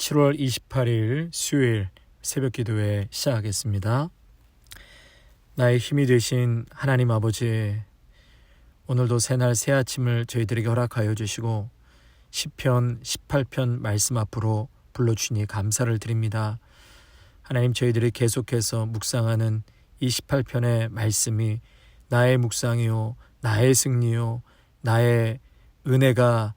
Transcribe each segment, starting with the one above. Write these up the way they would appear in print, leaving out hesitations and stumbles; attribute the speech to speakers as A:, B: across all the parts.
A: 7월 28일 수요일 새벽 기도회 시작하겠습니다. 나의 힘이 되신 하나님 아버지, 오늘도 새날 새아침을 저희들에게 허락하여 주시고 시편 18편 말씀 앞으로 불러주시니 감사를 드립니다. 하나님, 저희들이 계속해서 묵상하는 이 18편의 말씀이 나의 묵상이요, 나의 승리요, 나의 은혜가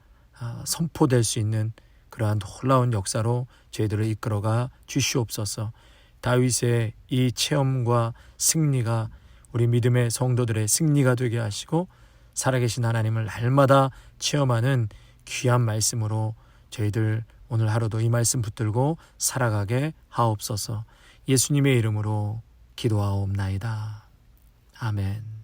A: 선포될 수 있는 그러한 놀라운 역사로 저희들을 이끌어가 주시옵소서. 다윗의 이 체험과 승리가 우리 믿음의 성도들의 승리가 되게 하시고 살아계신 하나님을 날마다 체험하는 귀한 말씀으로 저희들 오늘 하루도 이 말씀 붙들고 살아가게 하옵소서. 예수님의 이름으로 기도하옵나이다. 아멘.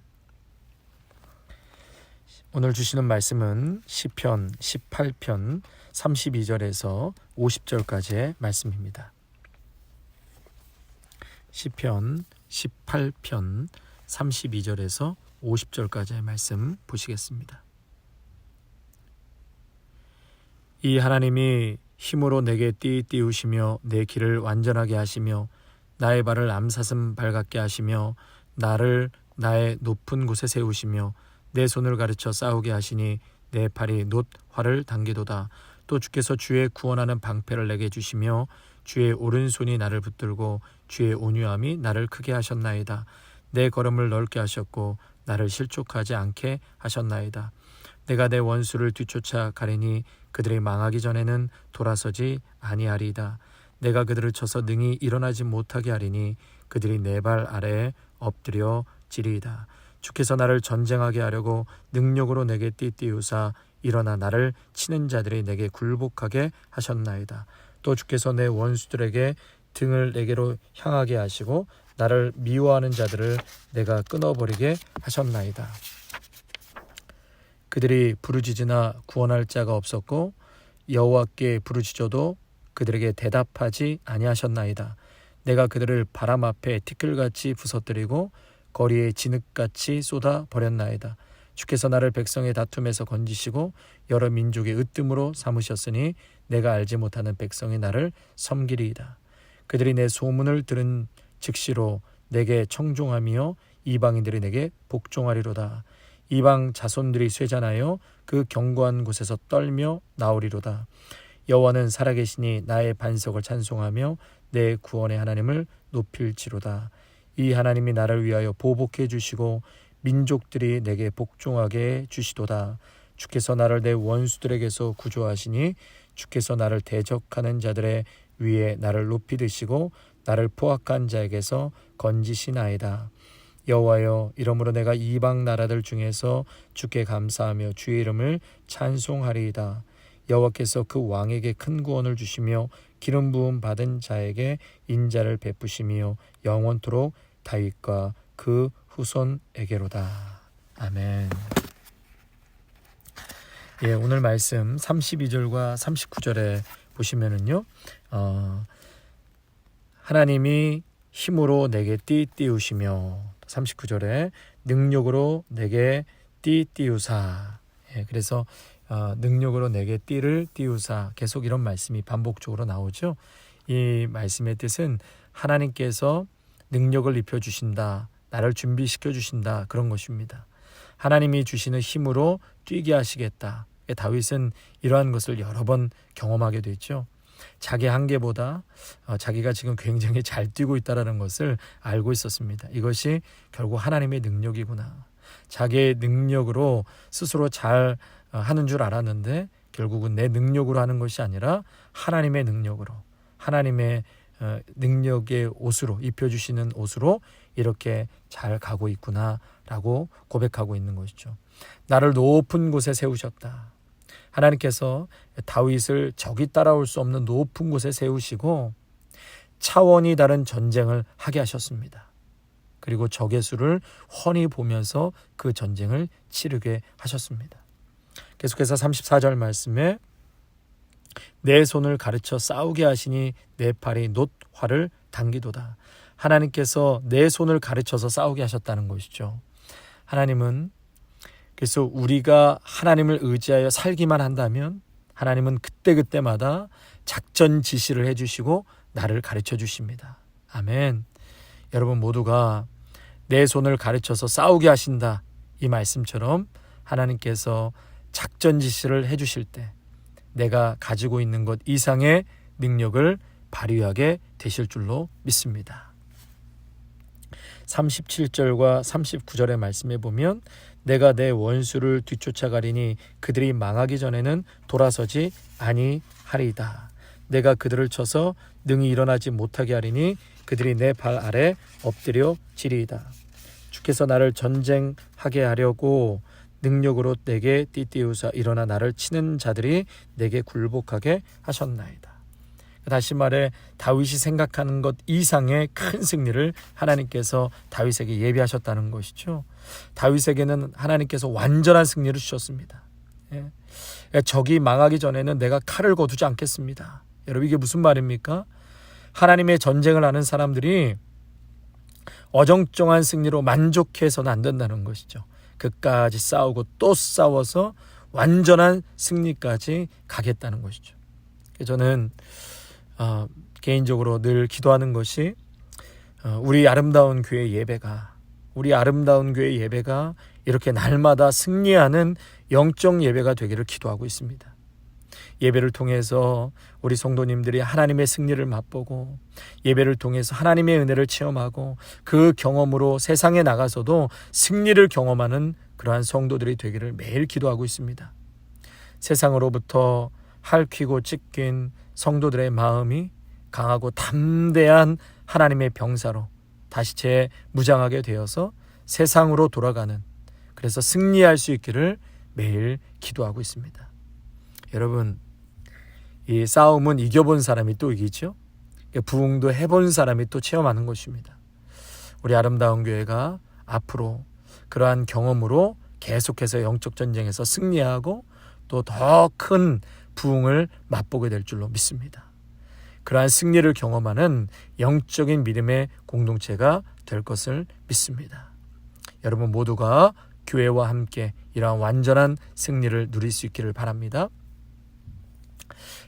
A: 오늘 주시는 말씀은 시편 18편 32절에서 50절까지의 말씀입니다. 시편 18편 32절에서 50절까지의 말씀 보시겠습니다. 이 하나님이 힘으로 내게 띠우시며 내 길을 완전하게 하시며 나의 발을 암사슴 발같게 하시며 나를 나의 높은 곳에 세우시며 내 손을 가르쳐 싸우게 하시니 내 팔이 놋 활을 당기도다. 또 주께서 주의 구원하는 방패를 내게 주시며 주의 오른손이 나를 붙들고 주의 온유함이 나를 크게 하셨나이다. 내 걸음을 넓게 하셨고 나를 실족하지 않게 하셨나이다. 내가 내 원수를 뒤쫓아 가리니 그들이 망하기 전에는 돌아서지 아니하리이다. 내가 그들을 쳐서 능히 일어나지 못하게 하리니 그들이 내 발 아래에 엎드려 지리이다. 주께서 나를 전쟁하게 하려고 능력으로 내게 띠우사 일어나 나를 치는 자들이 내게 굴복하게 하셨나이다. 또 주께서 내 원수들에게 등을 내게로 향하게 하시고 나를 미워하는 자들을 내가 끊어버리게 하셨나이다. 그들이 부르짖으나 구원할 자가 없었고 여호와께 부르짖어도 그들에게 대답하지 아니하셨나이다. 내가 그들을 바람 앞에 티끌같이 부서뜨리고 거리에 진흙같이 쏟아 버렸나이다. 주께서 나를 백성의 다툼에서 건지시고 여러 민족의 으뜸으로 삼으셨으니 내가 알지 못하는 백성이 나를 섬기리이다. 그들이 내 소문을 들은 즉시로 내게 청종하며 이방인들이 내게 복종하리로다. 이방 자손들이 쇠잔하여 그 견고한 곳에서 떨며 나오리로다. 여호와는 살아계시니 나의 반석을 찬송하며 내 구원의 하나님을 높일지로다. 이 하나님이 나를 위하여 보복해 주시고 민족들이 내게 복종하게 주시도다. 주께서 나를 내 원수들에게서 구조하시니 주께서 나를 대적하는 자들의 위에 나를 높이 드시고 나를 포악한 자에게서 건지시나이다. 여호와여, 이러므로 내가 이방 나라들 중에서 주께 감사하며 주의 이름을 찬송하리이다. 여호와께서 그 왕에게 큰 구원을 주시며 기름 부음 받은 자에게 인자를 베푸시며 영원토록 다윗과 그 후손에게로다. 아멘. 오늘 말씀 32절과 39절에 보시면은요, 하나님이 힘으로 내게 띠우시며 39절에 능력으로 내게 띠우사. 그래서 능력으로 내게 띠를 띠우사, 계속 이런 말씀이 반복적으로 나오죠. 이 말씀의 뜻은 하나님께서 능력을 입혀주신다, 나를 준비시켜 주신다, 그런 것입니다. 하나님이 주시는 힘으로 뛰게 하시겠다. 다윗은 이러한 것을 여러 번 경험하게 됐죠. 자기 한계보다 자기가 지금 굉장히 잘 뛰고 있다는 것을 알고 있었습니다. 이것이 결국 하나님의 능력이구나. 자기의 능력으로 스스로 잘 하는 줄 알았는데 결국은 내 능력으로 하는 것이 아니라 하나님의 능력으로, 하나님의 능력의 옷으로, 입혀주시는 옷으로 이렇게 잘 가고 있구나라고 고백하고 있는 것이죠. 나를 높은 곳에 세우셨다. 하나님께서 다윗을 적이 따라올 수 없는 높은 곳에 세우시고 차원이 다른 전쟁을 하게 하셨습니다. 그리고 적의 수를 훤히 보면서 그 전쟁을 치르게 하셨습니다. 계속해서 34절 말씀에 내 손을 가르쳐 싸우게 하시니 내 팔이 놋 활을 당기도다. 하나님께서 내 손을 가르쳐서 싸우게 하셨다는 것이죠. 하나님은 그래서 우리가 하나님을 의지하여 살기만 한다면 하나님은 그때그때마다 작전 지시를 해주시고 나를 가르쳐 주십니다. 아멘. 여러분 모두가 내 손을 가르쳐서 싸우게 하신다, 이 말씀처럼 하나님께서 작전 지시를 해주실 때 내가 가지고 있는 것 이상의 능력을 발휘하게 되실 줄로 믿습니다. 37절과 39절의 말씀에 보면 내가 내 원수를 뒤쫓아가리니 그들이 망하기 전에는 돌아서지 아니하리이다. 내가 그들을 쳐서 능히 일어나지 못하게 하리니 그들이 내 발 아래 엎드려 지리이다. 주께서 나를 전쟁하게 하려고 능력으로 내게 띠띠우사 일어나 나를 치는 자들이 내게 굴복하게 하셨나이다. 다시 말해 다윗이 생각하는 것 이상의 큰 승리를 하나님께서 다윗에게 예비하셨다는 것이죠. 다윗에게는 하나님께서 완전한 승리를 주셨습니다. 적이 망하기 전에는 내가 칼을 거두지 않겠습니다. 여러분 이게 무슨 말입니까? 하나님의 전쟁을 하는 사람들이 어정쩡한 승리로 만족해서는 안 된다는 것이죠. 끝까지 싸우고 또 싸워서 완전한 승리까지 가겠다는 것이죠. 저는 개인적으로 늘 기도하는 것이 우리 아름다운 교회 예배가 이렇게 날마다 승리하는 영적 예배가 되기를 기도하고 있습니다. 예배를 통해서 우리 성도님들이 하나님의 승리를 맛보고 예배를 통해서 하나님의 은혜를 체험하고 그 경험으로 세상에 나가서도 승리를 경험하는 그러한 성도들이 되기를 매일 기도하고 있습니다. 세상으로부터 핥히고 찢긴 성도들의 마음이 강하고 담대한 하나님의 병사로 다시 재무장하게 되어서 세상으로 돌아가는, 그래서 승리할 수 있기를 매일 기도하고 있습니다. 여러분, 이 싸움은 이겨본 사람이 또 이기죠. 부흥도 해본 사람이 또 체험하는 것입니다. 우리 아름다운 교회가 앞으로 그러한 경험으로 계속해서 영적 전쟁에서 승리하고 또 더 큰 부흥을 맛보게 될 줄로 믿습니다. 그러한 승리를 경험하는 영적인 믿음의 공동체가 될 것을 믿습니다. 여러분 모두가 교회와 함께 이러한 완전한 승리를 누릴 수 있기를 바랍니다.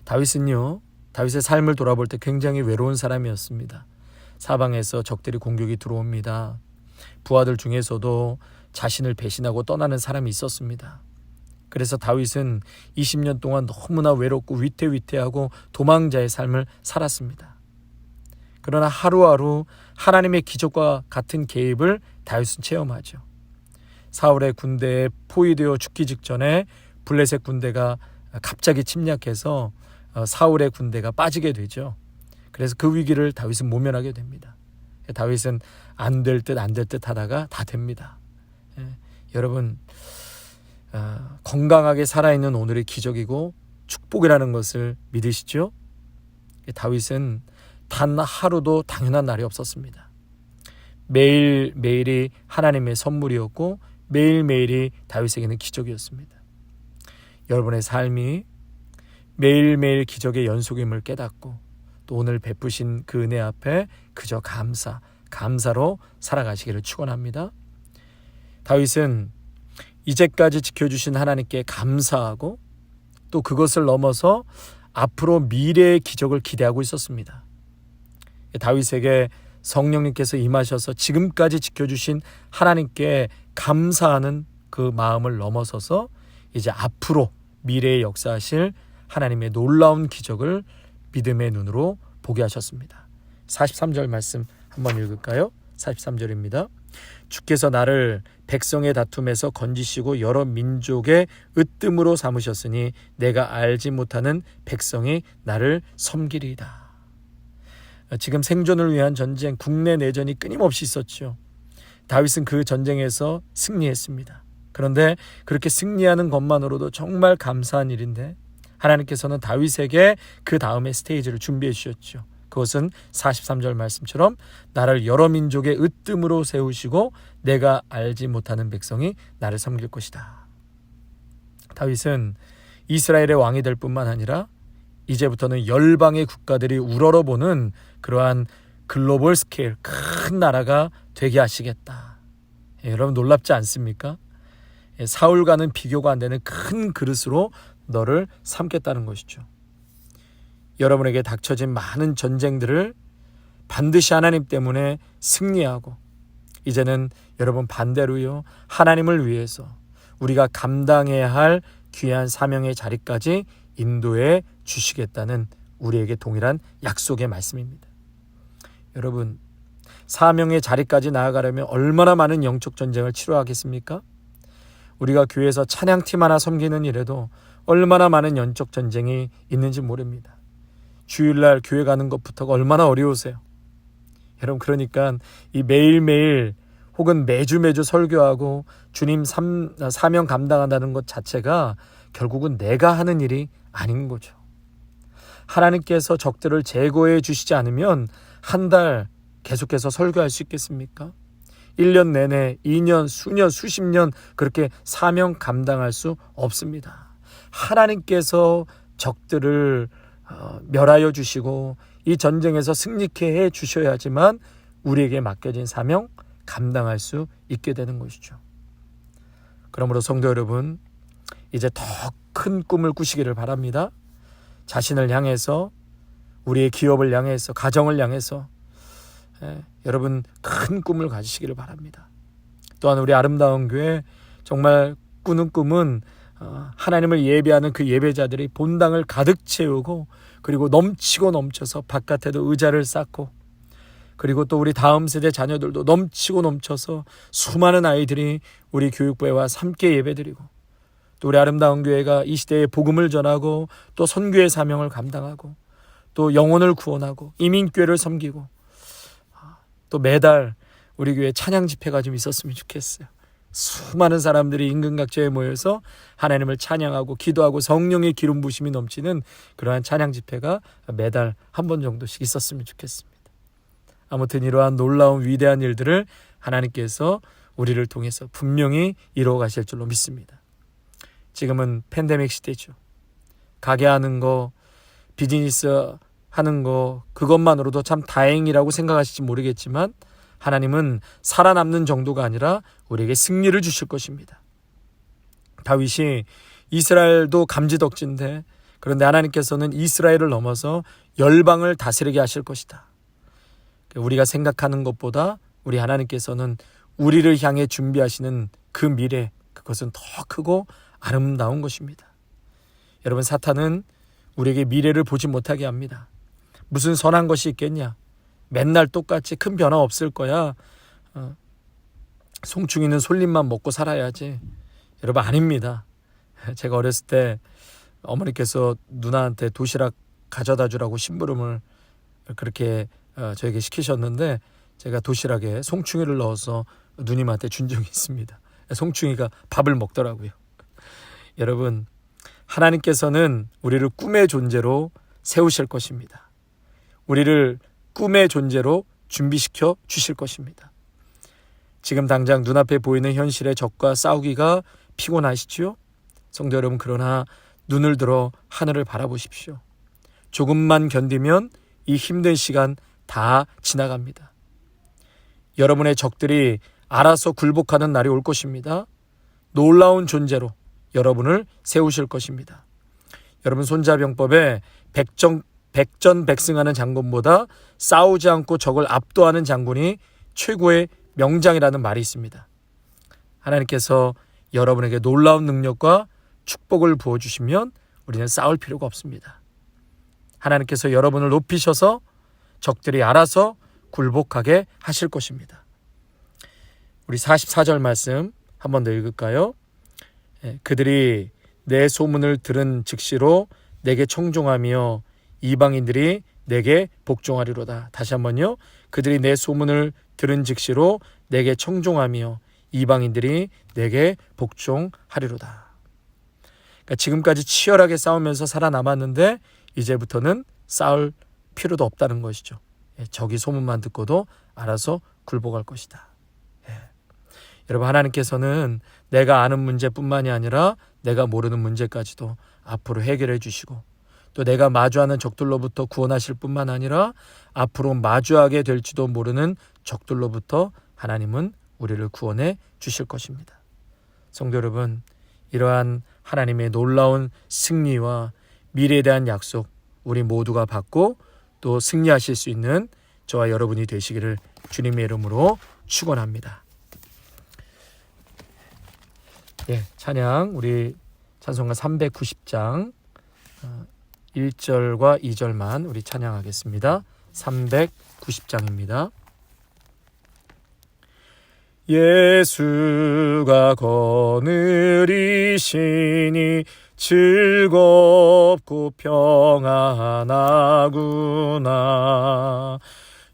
A: 다윗의 삶을 돌아볼 때 굉장히 외로운 사람이었습니다. 사방에서 적들이 공격이 들어옵니다. 부하들 중에서도 자신을 배신하고 떠나는 사람이 있었습니다. 그래서 다윗은 20년 동안 너무나 외롭고 위태위태하고 도망자의 삶을 살았습니다. 그러나 하루하루 하나님의 기적과 같은 개입을 다윗은 체험하죠. 사울의 군대에 포위되어 죽기 직전에 블레셋 군대가 갑자기 침략해서 사울의 군대가 빠지게 되죠. 그래서 그 위기를 다윗은 모면하게 됩니다. 다윗은 안 될 듯 하다가 다 됩니다. 여러분, 건강하게 살아있는 오늘의 기적이고 축복이라는 것을 믿으시죠? 다윗은 단 하루도 당연한 날이 없었습니다. 매일매일이 하나님의 선물이었고 매일매일이 다윗에게는 기적이었습니다. 여러분의 삶이 매일매일 기적의 연속임을 깨닫고 또 오늘 베푸신 그 은혜 앞에 그저 감사로 살아가시기를 축원합니다. 다윗은 이제까지 지켜주신 하나님께 감사하고 또 그것을 넘어서 앞으로 미래의 기적을 기대하고 있었습니다. 다윗에게 성령님께서 임하셔서 지금까지 지켜주신 하나님께 감사하는 그 마음을 넘어서서 이제 앞으로 미래에 역사하실 하나님의 놀라운 기적을 믿음의 눈으로 보게 하셨습니다. 43절 말씀 한번 읽을까요? 43절입니다. 주께서 나를 백성의 다툼에서 건지시고 여러 민족의 으뜸으로 삼으셨으니 내가 알지 못하는 백성이 나를 섬기리이다. 지금 생존을 위한 전쟁, 국내 내전이 끊임없이 있었죠. 다윗은 그 전쟁에서 승리했습니다. 그런데 그렇게 승리하는 것만으로도 정말 감사한 일인데 하나님께서는 다윗에게 그 다음의 스테이지를 준비해 주셨죠. 그것은 43절 말씀처럼 나를 여러 민족의 으뜸으로 세우시고 내가 알지 못하는 백성이 나를 섬길 것이다. 다윗은 이스라엘의 왕이 될 뿐만 아니라 이제부터는 열방의 국가들이 우러러보는 그러한 글로벌 스케일 큰 나라가 되게 하시겠다. 여러분 놀랍지 않습니까? 사울과는 비교가 안 되는 큰 그릇으로 너를 삼겠다는 것이죠. 여러분에게 닥쳐진 많은 전쟁들을 반드시 하나님 때문에 승리하고, 이제는 여러분 반대로요, 하나님을 위해서 우리가 감당해야 할 귀한 사명의 자리까지 인도해 주시겠다는 우리에게 동일한 약속의 말씀입니다. 여러분, 사명의 자리까지 나아가려면 얼마나 많은 영적 전쟁을 치러야겠습니까? 우리가 교회에서 찬양팀 하나 섬기는 일에도 얼마나 많은 영적 전쟁이 있는지 모릅니다. 주일날 교회 가는 것부터가 얼마나 어려우세요. 여러분, 그러니까 이 매일매일 혹은 매주 설교하고 주님 사명 감당한다는 것 자체가 결국은 내가 하는 일이 아닌 거죠. 하나님께서 적들을 제거해 주시지 않으면 한 달 계속해서 설교할 수 있겠습니까? 1년 내내 2년, 수년, 수십 년 그렇게 사명 감당할 수 없습니다. 하나님께서 적들을 멸하여 주시고 이 전쟁에서 승리케 해 주셔야지만 우리에게 맡겨진 사명 감당할 수 있게 되는 것이죠. 그러므로 성도 여러분, 이제 더 큰 꿈을 꾸시기를 바랍니다. 자신을 향해서, 우리의 기업을 향해서, 가정을 향해서 여러분 큰 꿈을 가지시기를 바랍니다. 또한 우리 아름다운 교회 정말 꾸는 꿈은 하나님을 예배하는 그 예배자들이 본당을 가득 채우고, 그리고 넘치고 넘쳐서 바깥에도 의자를 쌓고, 그리고 또 우리 다음 세대 자녀들도 넘치고 넘쳐서 수많은 아이들이 우리 교육부에 와서 함께 예배드리고, 또 우리 아름다운 교회가 이 시대에 복음을 전하고 또 선교의 사명을 감당하고 또 영혼을 구원하고 이민교회를 섬기고, 또 매달 우리 교회 찬양 집회가 좀 있었으면 좋겠어요. 수많은 사람들이 인근각지에 모여서 하나님을 찬양하고 기도하고 성령의 기름 부심이 넘치는 그러한 찬양 집회가 매달 한 번 정도씩 있었으면 좋겠습니다. 아무튼 이러한 놀라운 위대한 일들을 하나님께서 우리를 통해서 분명히 이루어 가실 줄로 믿습니다. 지금은 팬데믹 시대죠. 가게 하는 거, 비즈니스 하는 거, 그것만으로도 참 다행이라고 생각하실지 모르겠지만 하나님은 살아남는 정도가 아니라 우리에게 승리를 주실 것입니다. 다윗이 이스라엘도 감지덕지인데, 그런데 하나님께서는 이스라엘을 넘어서 열방을 다스리게 하실 것이다. 우리가 생각하는 것보다 우리 하나님께서는 우리를 향해 준비하시는 그 미래, 그것은 더 크고 아름다운 것입니다. 여러분, 사탄은 우리에게 미래를 보지 못하게 합니다. 무슨 선한 것이 있겠냐? 맨날 똑같이 큰 변화 없을 거야. 송충이는 솔잎만 먹고 살아야지. 여러분, 아닙니다. 제가 어렸을 때 어머니께서 누나한테 도시락 가져다 주라고 심부름을 그렇게 저에게 시키셨는데, 제가 도시락에 송충이를 넣어서 누님한테 준 적이 있습니다. 송충이가 밥을 먹더라고요. 여러분, 하나님께서는 우리를 꿈의 존재로 세우실 것입니다. 우리를 꿈의 존재로 준비시켜 주실 것입니다. 지금 당장 눈앞에 보이는 현실의 적과 싸우기가 피곤하시지요? 성도 여러분, 그러나 눈을 들어 하늘을 바라보십시오. 조금만 견디면 이 힘든 시간 다 지나갑니다. 여러분의 적들이 알아서 굴복하는 날이 올 것입니다. 놀라운 존재로 여러분을 세우실 것입니다. 여러분, 손자병법에 백전백승하는 장군보다 싸우지 않고 적을 압도하는 장군이 최고의 명장이라는 말이 있습니다. 하나님께서 여러분에게 놀라운 능력과 축복을 부어주시면 우리는 싸울 필요가 없습니다. 하나님께서 여러분을 높이셔서 적들이 알아서 굴복하게 하실 것입니다. 우리 44절 말씀 한 번 더 읽을까요? 그들이 내 소문을 들은 즉시로 내게 청종하며 이방인들이 내게 복종하리로다. 다시 한번요. 그들이 내 소문을 들은 즉시로 내게 청종하며 이방인들이 내게 복종하리로다. 그러니까 지금까지 치열하게 싸우면서 살아남았는데 이제부터는 싸울 필요도 없다는 것이죠. 적이 소문만 듣고도 알아서 굴복할 것이다. 여러분, 하나님께서는 내가 아는 문제뿐만이 아니라 내가 모르는 문제까지도 앞으로 해결해 주시고, 또 내가 마주하는 적들로부터 구원하실 뿐만 아니라 앞으로 마주하게 될지도 모르는 적들로부터 하나님은 우리를 구원해 주실 것입니다. 성도 여러분, 이러한 하나님의 놀라운 승리와 미래에 대한 약속 우리 모두가 받고 또 승리하실 수 있는 저와 여러분이 되시기를 주님의 이름으로 축원합니다. 찬양 우리 찬송가 390장 1절과 2절만 우리 찬양하겠습니다. 390장입니다. 예수가 거느리시니 즐겁고 평안하구나.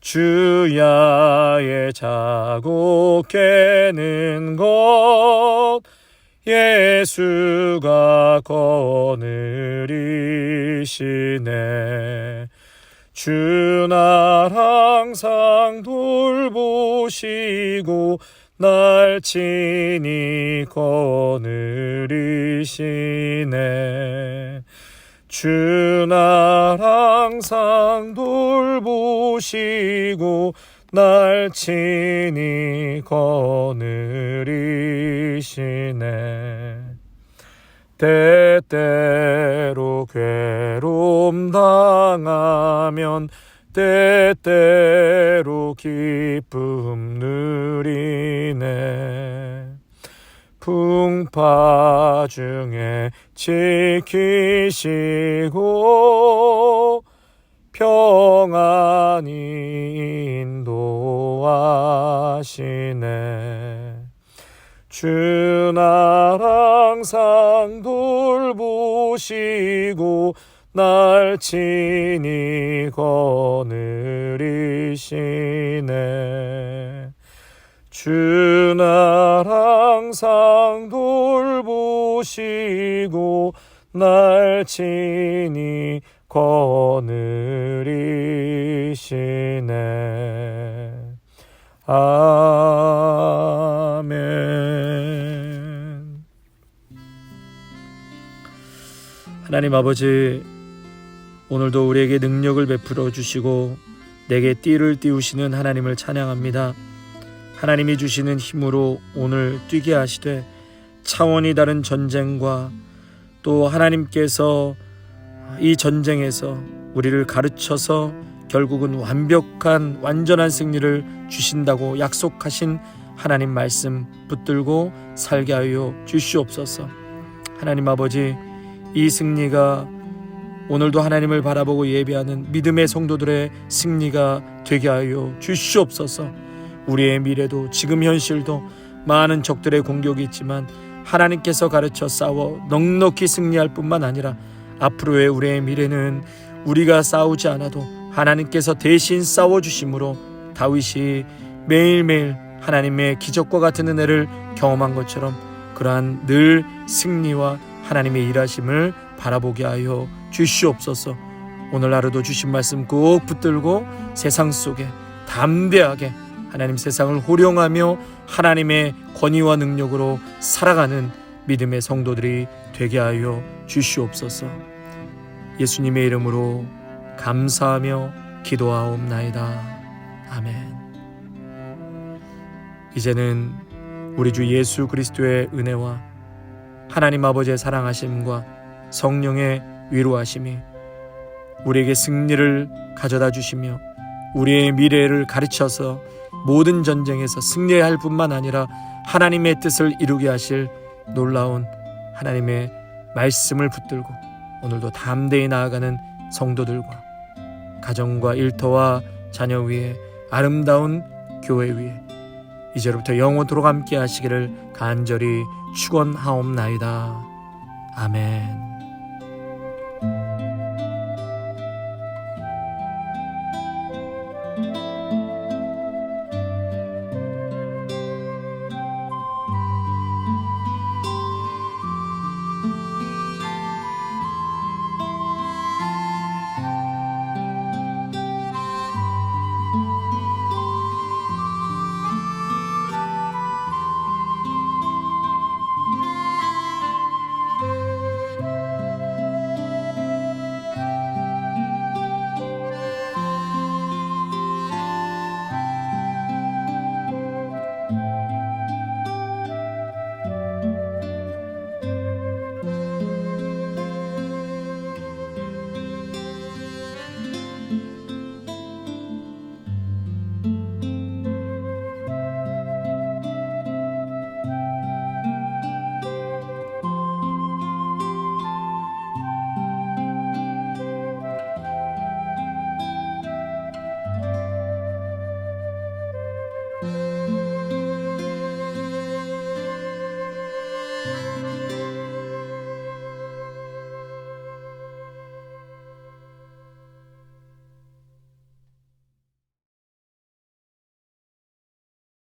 A: 주야의 자고 깨는 것 예수가 거느리시네. 주 날 항상 돌보시고 날 친히 거느리시네. 주 날 항상 돌보시고 날 친히 거느리시네. 때때로 괴로움 당하면 때때로 기쁨 누리네. 풍파 중에 지키시고 평안히 인도하시네. 주 날 항상 돌보시고 날 친히 거느리시네. 주 날 항상 돌보시고 날 친히 거느리시네. 아멘. 하나님 아버지, 오늘도 우리에게 능력을 베풀어 주시고 내게 띠를 띄우시는 하나님을 찬양합니다. 하나님이 주시는 힘으로 오늘 뛰게 하시되 차원이 다른 전쟁과 또 하나님께서 이 전쟁에서 우리를 가르쳐서 결국은 완벽한 완전한 승리를 주신다고 약속하신 하나님 말씀 붙들고 살게 하여 주시옵소서. 하나님 아버지, 이 승리가 오늘도 하나님을 바라보고 예배하는 믿음의 성도들의 승리가 되게 하여 주시옵소서. 우리의 미래도 지금 현실도 많은 적들의 공격이 있지만 하나님께서 가르쳐 싸워 넉넉히 승리할 뿐만 아니라 앞으로의 우리의 미래는 우리가 싸우지 않아도 하나님께서 대신 싸워주심으로 다윗이 매일매일 하나님의 기적과 같은 은혜를 경험한 것처럼 그러한 늘 승리와 하나님의 일하심을 바라보게 하여 주시옵소서. 오늘 하루도 주신 말씀 꼭 붙들고 세상 속에 담대하게 하나님 세상을 호령하며 하나님의 권위와 능력으로 살아가는 믿음의 성도들이 되게 하여 주시옵소서. 예수님의 이름으로 감사하며 기도하옵나이다. 아멘. 이제는 우리 주 예수 그리스도의 은혜와 하나님 아버지의 사랑하심과 성령의 위로하심이 우리에게 승리를 가져다 주시며 우리의 미래를 가르쳐서 모든 전쟁에서 승리할 뿐만 아니라 하나님의 뜻을 이루게 하실 놀라운 하나님의 말씀을 붙들고 오늘도 담대히 나아가는 성도들과 가정과 일터와 자녀 위에 아름다운 교회 위에 이제로부터 영원토록 함께 하시기를 간절히 축원하옵나이다. 아멘.